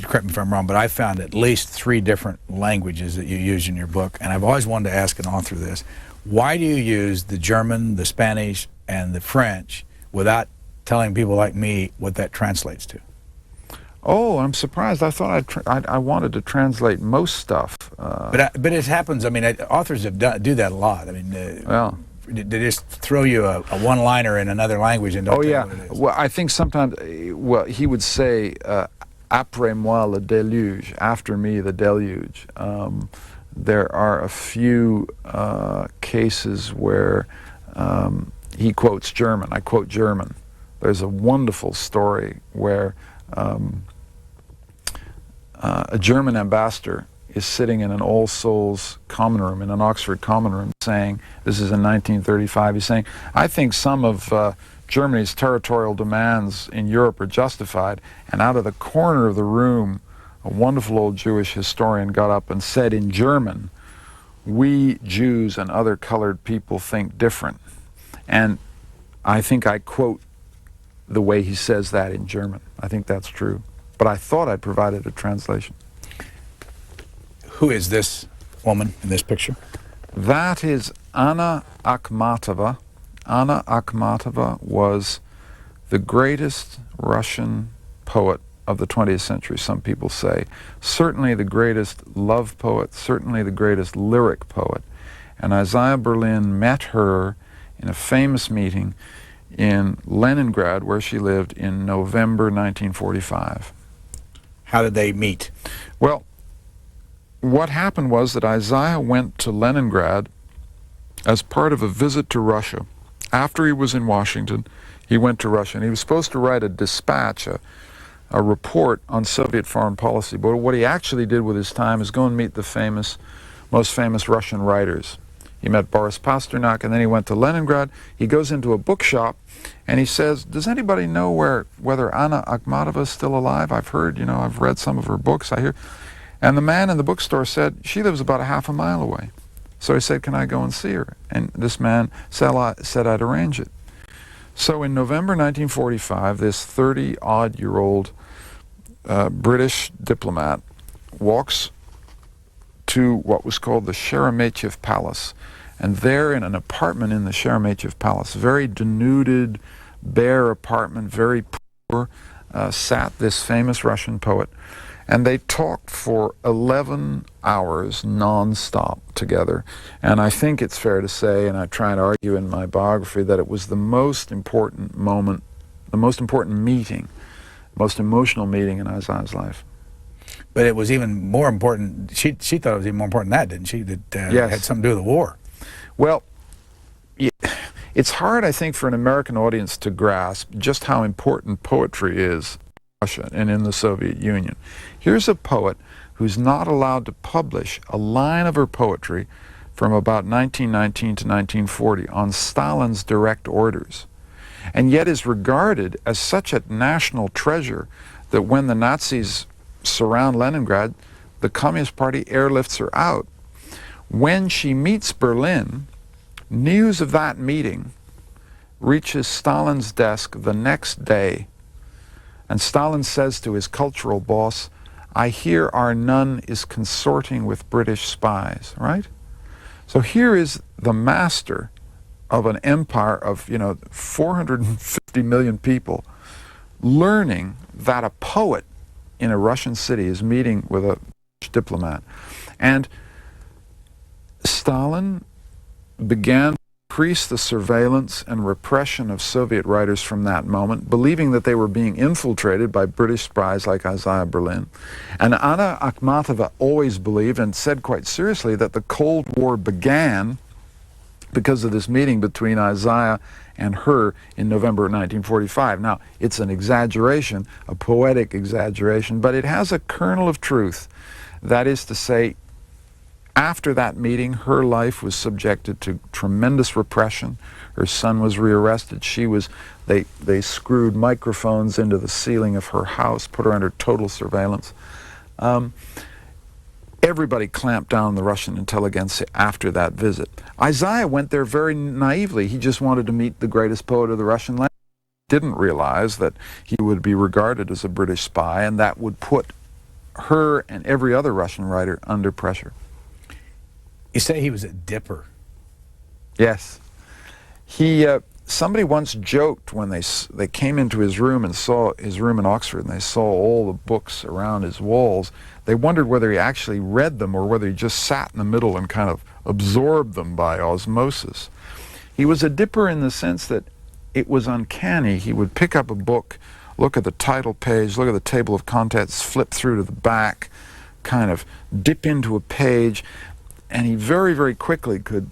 correct me if I'm wrong, but I found at least 3 different languages that you use in your book, and I've always wanted to ask an author this. Why do you use the German, the Spanish, and the French without telling people like me what that translates to? Oh, I'm surprised. I thought I wanted to translate most stuff. But it happens. I mean, authors do that a lot. I mean, Well, they just throw you a one-liner in another language and don't tell you what it is. Well, I think sometimes, well, he would say, après moi le déluge, after me the deluge. There are a few cases where he quotes German. I quote German. There's a wonderful story where a German ambassador is sitting in an All Souls common room, in an Oxford common room, saying, this is in 1935, he's saying, I think some of Germany's territorial demands in Europe are justified. And out of the corner of the room, a wonderful old Jewish historian got up and said in German, we Jews and other colored people think different. And I think I quote the way he says that in German. I think that's true. But I thought I'd provided a translation. Who is this woman in this picture? That is Anna Akhmatova. Anna Akhmatova was the greatest Russian poet of the 20th century, some people say. Certainly the greatest love poet, certainly the greatest lyric poet. And Isaiah Berlin met her in a famous meeting in Leningrad, where she lived, in November 1945. How did they meet? Well, what happened was that Isaiah went to Leningrad as part of a visit to Russia. After he was in Washington, he went to Russia, and he was supposed to write a dispatch, a report on Soviet foreign policy. But what he actually did with his time is go and meet the most famous Russian writers. He met Boris Pasternak, and then he went to Leningrad. He goes into a bookshop, and he says, does anybody know whether Anna Akhmatova is still alive? I've heard, you know, I've read some of her books, I hear. And the man in the bookstore said, she lives about a half a mile away. So he said, can I go and see her? And this man said I'd arrange it. So in November 1945, this 30-odd-year-old British diplomat walks to what was called the Sheremetyev Palace. And there, in an apartment in the Sheremetyev Palace, very denuded, bare apartment, very poor, sat this famous Russian poet. And they talked for 11 hours non-stop together. And I think it's fair to say, and I try and argue in my biography, that it was the most important moment, the most important meeting, most emotional meeting in Isaiah's life. But it was even more important, she thought it was even more important than that, didn't she? That Yes. had something to do with the war. Well, it's hard, I think, for an American audience to grasp just how important poetry is in Russia and in the Soviet Union. Here's a poet who's not allowed to publish a line of her poetry from about 1919 to 1940 on Stalin's direct orders, and yet is regarded as such a national treasure that when the Nazis surround Leningrad, the Communist Party airlifts her out. When she meets Berlin, news of that meeting reaches Stalin's desk the next day, and Stalin says to his cultural boss, I hear our nun is consorting with British spies, right? So here is the master an empire of 450 million people, learning that a poet in a Russian city is meeting with a diplomat. And Stalin began to increase the surveillance and repression of Soviet writers from that moment, believing that they were being infiltrated by British spies like Isaiah Berlin. And Anna Akhmatova always believed, and said quite seriously, that the Cold War began because of this meeting between Isaiah and her in November 1945. Now, it's an exaggeration, a poetic exaggeration, but it has a kernel of truth. That is to say, after that meeting, her life was subjected to tremendous repression. Her son was rearrested. They screwed microphones into the ceiling of her house, put her under total surveillance. Everybody clamped down on the Russian intelligentsia after that visit. Isaiah went there very naively. He just wanted to meet the greatest poet of the Russian language. Didn't realize that he would be regarded as a British spy, and that would put her and every other Russian writer under pressure. You say he was a dipper. Yes. Somebody once joked when they came into his room and saw his room in Oxford, and they saw all the books around his walls. They wondered whether he actually read them or whether he just sat in the middle and kind of absorbed them by osmosis. He was a dipper in the sense that it was uncanny. He would pick up a book, look at the title page, look at the table of contents, flip through to the back, kind of dip into a page, and he very, very quickly could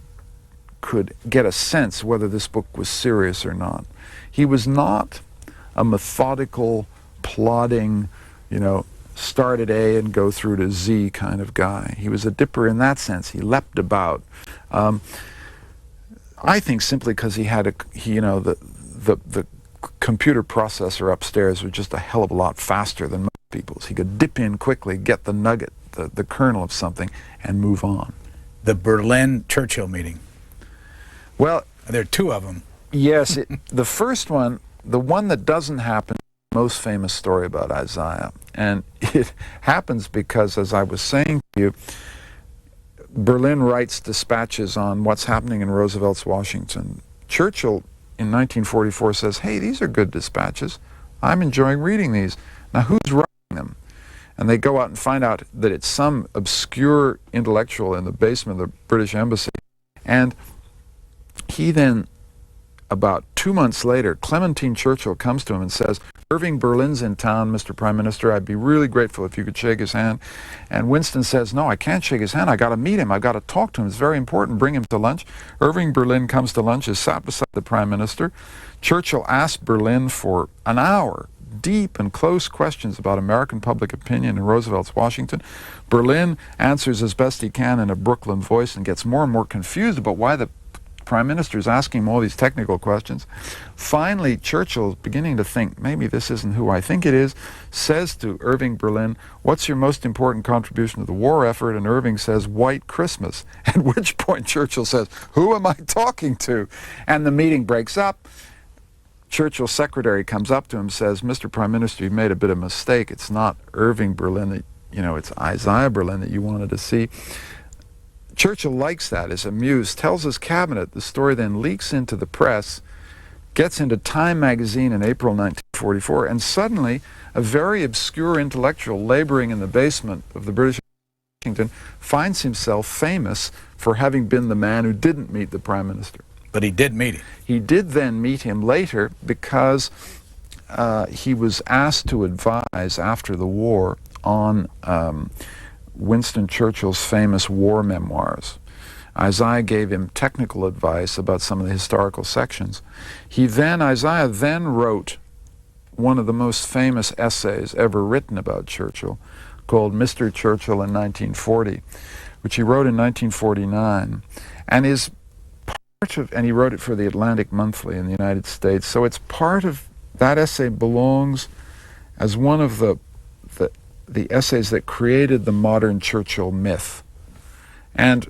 get a sense whether this book was serious or not. He was not a methodical, plodding, start at A and go through to Z kind of guy. He was a dipper in that sense. He leapt about. I think simply because he had the computer processor upstairs was just a hell of a lot faster than most people's. He could dip in quickly, get the nugget, the kernel of something, and move on. The Berlin-Churchill meeting. Well, there are two of them. Yes, the first one, the one that doesn't happen, is the most famous story about Isaiah. And it happens because, as I was saying to you, Berlin writes dispatches on what's happening in Roosevelt's Washington. Churchill, in 1944, says, hey, these are good dispatches. I'm enjoying reading these. Now, who's writing them? And they go out and find out that it's some obscure intellectual in the basement of the British Embassy. And he then, about 2 months later, Clementine Churchill comes to him and says, Irving Berlin's in town, Mr. Prime Minister. I'd be really grateful if you could shake his hand. And Winston says, no, I can't shake his hand. I got to meet him. I got to talk to him. It's very important. Bring him to lunch. Irving Berlin comes to lunch, is sat beside the Prime Minister. Churchill asked Berlin for an hour, deep and close questions about American public opinion in Roosevelt's Washington. Berlin answers as best he can in a Brooklyn voice and gets more and more confused about why the Prime Minister is asking him all these technical questions. Finally, Churchill, beginning to think, maybe this isn't who I think it is, says to Irving Berlin, what's your most important contribution to the war effort? And Irving says, White Christmas. At which point Churchill says, who am I talking to? And the meeting breaks up. Churchill's secretary comes up to him and says, Mr. Prime Minister, you've made a bit of a mistake. It's not Irving Berlin, it's Isaiah Berlin that you wanted to see. Churchill likes that, is amused, tells his cabinet. The story then leaks into the press, gets into Time magazine in April 1944, and suddenly a very obscure intellectual laboring in the basement of the British Washington finds himself famous for having been the man who didn't meet the Prime Minister. But he did meet him. He did then meet him later because he was asked to advise after the war on Winston Churchill's famous war memoirs. Isaiah gave him technical advice about some of the historical sections. Isaiah then wrote one of the most famous essays ever written about Churchill, called Mr. Churchill in 1940, which he wrote in 1949, and is part of, and he wrote it for the Atlantic Monthly in the United States, so it's part of, that essay belongs as one of the essays that created the modern Churchill myth. And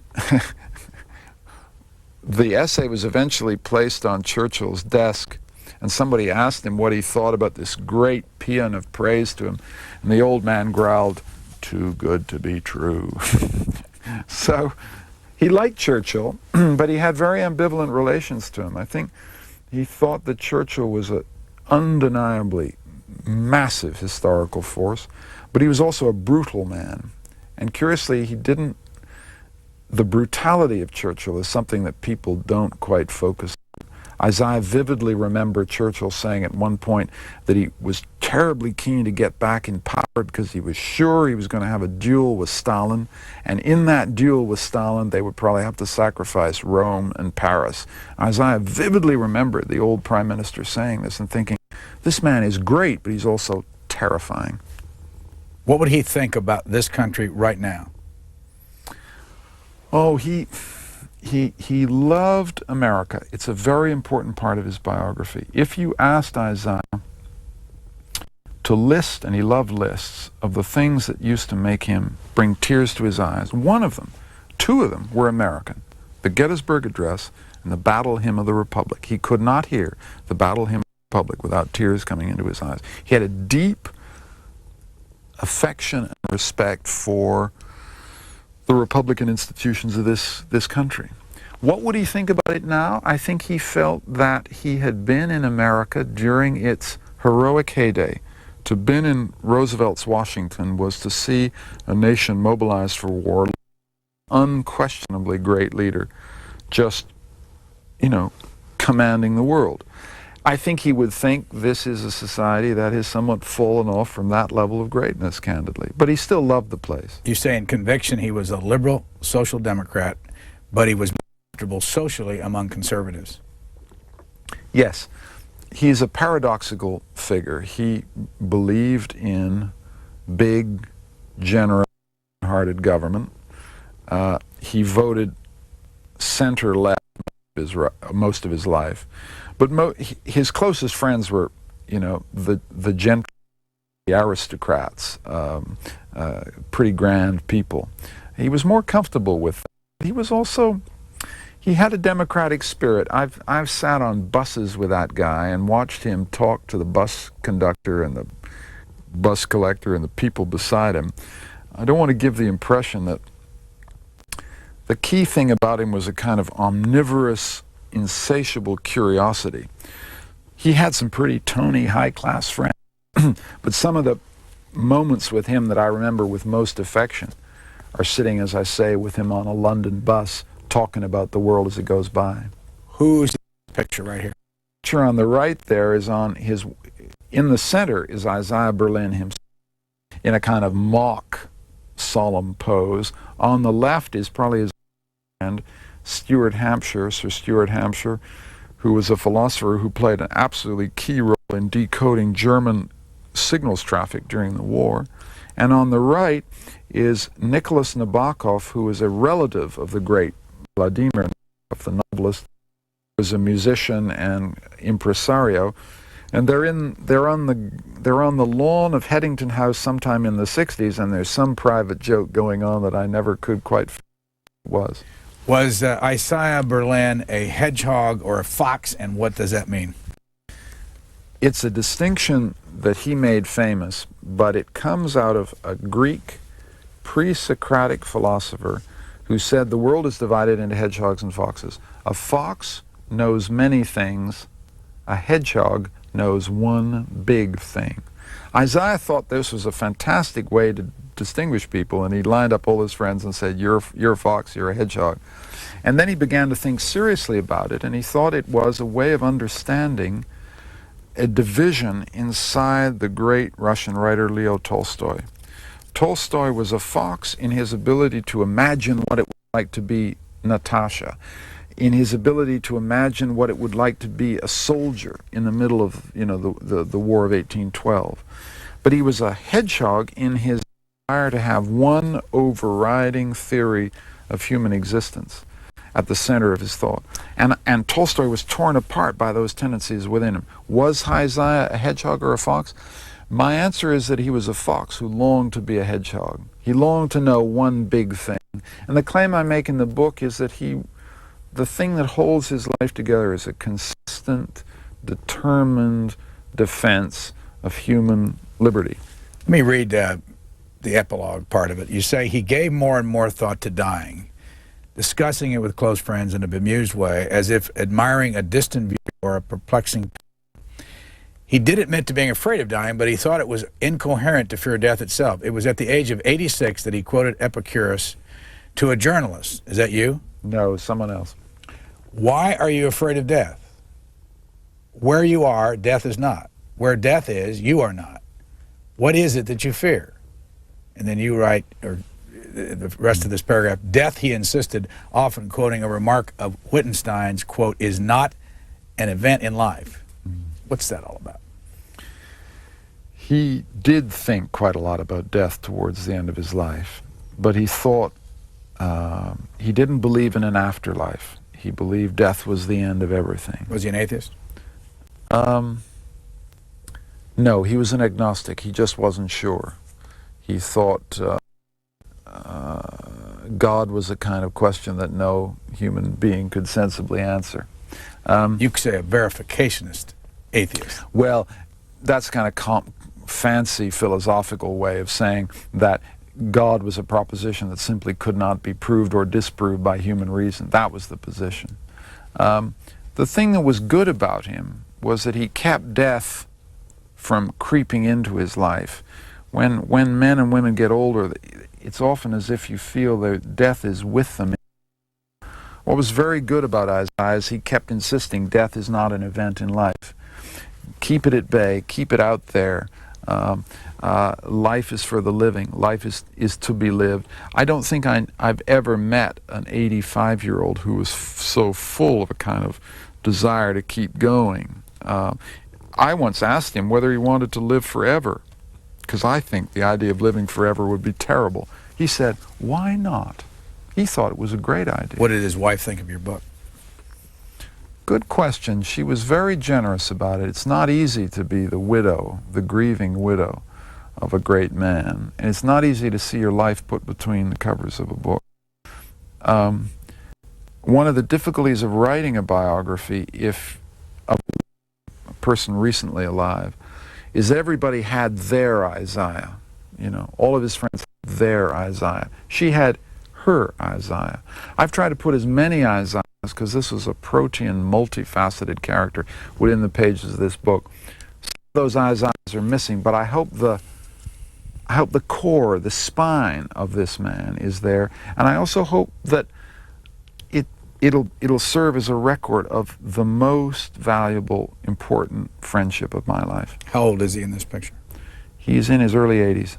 the essay was eventually placed on Churchill's desk, and somebody asked him what he thought about this great paean of praise to him, and the old man growled, "Too good to be true." So He liked Churchill, but he had very ambivalent relations to him. I think he thought that Churchill was an undeniably massive historical force, but he was also a brutal man. And curiously, the brutality of Churchill is something that people don't quite focus on. Isaiah vividly remembered Churchill saying at one point that he was terribly keen to get back in power because he was sure he was going to have a duel with Stalin, and in that duel with Stalin they would probably have to sacrifice Rome and Paris. Isaiah vividly remembered the old prime minister saying this and thinking, this man is great, but he's also terrifying. What would he think about this country right now? Oh, he loved America. It's a very important part of his biography. If you asked Isaiah to list, and he loved lists, of the things that used to make him bring tears to his eyes, two of them were American. The Gettysburg Address and the Battle Hymn of the Republic. He could not hear the Battle Hymn of the Republic without tears coming into his eyes. He had a deep affection and respect for the Republican institutions of this country. What would he think about it now? I think he felt that he had been in America during its heroic heyday. To been in Roosevelt's Washington was to see a nation mobilized for war, unquestionably great leader, just, commanding the world. I think he would think this is a society that has somewhat fallen off from that level of greatness, candidly. But he still loved the place. You say in conviction he was a liberal social democrat, but he was comfortable socially among conservatives. Yes. He's a paradoxical figure. He believed in big, generous-hearted government. He voted center-left most of his life. But his closest friends were, the gentry, the aristocrats, pretty grand people. He was more comfortable with that. He was also, he had a democratic spirit. I've sat on buses with that guy and watched him talk to the bus conductor and the bus collector and the people beside him. I don't want to give the impression that the key thing about him was a kind of omnivorous, insatiable curiosity. He had some pretty tony, high-class friends, but some of the moments with him that I remember with most affection are sitting, as I say, with him on a London bus, talking about the world as it goes by. Who's the picture right here? The picture on the right there is in the center is Isaiah Berlin himself, in a kind of mock, solemn pose. On the left is probably his friend, Sir Stuart Hampshire, who was a philosopher who played an absolutely key role in decoding German signals traffic during the war. And on the right is Nicholas Nabokov, who was a relative of the great Vladimir Nabokov, the novelist, who was a musician and impresario. And they're on the lawn of Headington House sometime in the 60s, and there's some private joke going on that I never could quite figure out what it was. Was Isaiah Berlin a hedgehog or a fox, and what does that mean? It's a distinction that he made famous, but it comes out of a Greek pre-Socratic philosopher who said the world is divided into hedgehogs and foxes. A fox knows many things, a hedgehog knows one big thing. Isaiah thought this was a fantastic way to distinguish people, and he lined up all his friends and said, you're a fox, you're a hedgehog. And then he began to think seriously about it, and he thought it was a way of understanding a division inside the great Russian writer Leo Tolstoy. Tolstoy was a fox in his ability to imagine what it would like to be Natasha, in his ability to imagine what it would like to be a soldier in the middle of the War of 1812. But he was a hedgehog in his desire to have one overriding theory of human existence at the center of his thought. And Tolstoy was torn apart by those tendencies within him. Was Isaiah a hedgehog or a fox? My answer is that he was a fox who longed to be a hedgehog. He longed to know one big thing. And the claim I make in the book is that the thing that holds his life together is a consistent, determined defense of human liberty. Let me read the epilogue part of it. You say he gave more and more thought to dying. discussing it with close friends in a bemused way, as if admiring a distant view or a perplexing. He did admit to being afraid of dying, but he thought it was incoherent to fear death itself. It was at the age of 86 that he quoted Epicurus to a journalist. Is that you? No, someone else. Why are you afraid of death? Where you are, death is not. Where death is, you are not. What is it that you fear? And then you write, or the rest of this paragraph, death, he insisted, often quoting a remark of Wittgenstein's, quote, is not an event in life. What's that all about? He did think quite a lot about death towards the end of his life, but he thought, he didn't believe in an afterlife. He believed death was the end of everything. Was he an atheist? No, he was an agnostic. He just wasn't sure. He thought God was a kind of question that no human being could sensibly answer. You could say a verificationist atheist. Well, that's kind of fancy philosophical way of saying that God was a proposition that simply could not be proved or disproved by human reason. That was the position. The thing that was good about him was that he kept death from creeping into his life. When men and women get older, it's often as if you feel that death is with them. What was very good about Isaiah is he kept insisting death is not an event in life. Keep it at bay, keep it out there. Life is for the living. Life is to be lived. I don't think I've ever met an 85-year-old who was so full of a kind of desire to keep going. I once asked him whether he wanted to live forever, because I think the idea of living forever would be terrible. He said, why not? He thought it was a great idea. What did his wife think of your book? Good question. She was very generous about it. It's not easy to be the widow, the grieving widow of a great man. And it's not easy to see your life put between the covers of a book. One of the difficulties of writing a biography, if a person recently alive, is everybody had their Isaiah. You know, all of his friends had their Isaiah. She had her Isaiah. I've tried to put as many Isaiahs, because this was a protean, multifaceted character within the pages of this book. Some of those Isaiahs are missing, but I hope the core, the spine of this man is there, and I also hope that it'll serve as a record of the most valuable, important friendship of my life. How old is he in this picture? He's in his early 80s.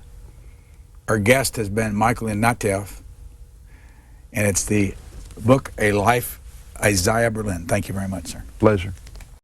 Our guest has been Michael Ignatieff, and it's the book, A Life, Isaiah Berlin. Thank you very much, sir. Pleasure.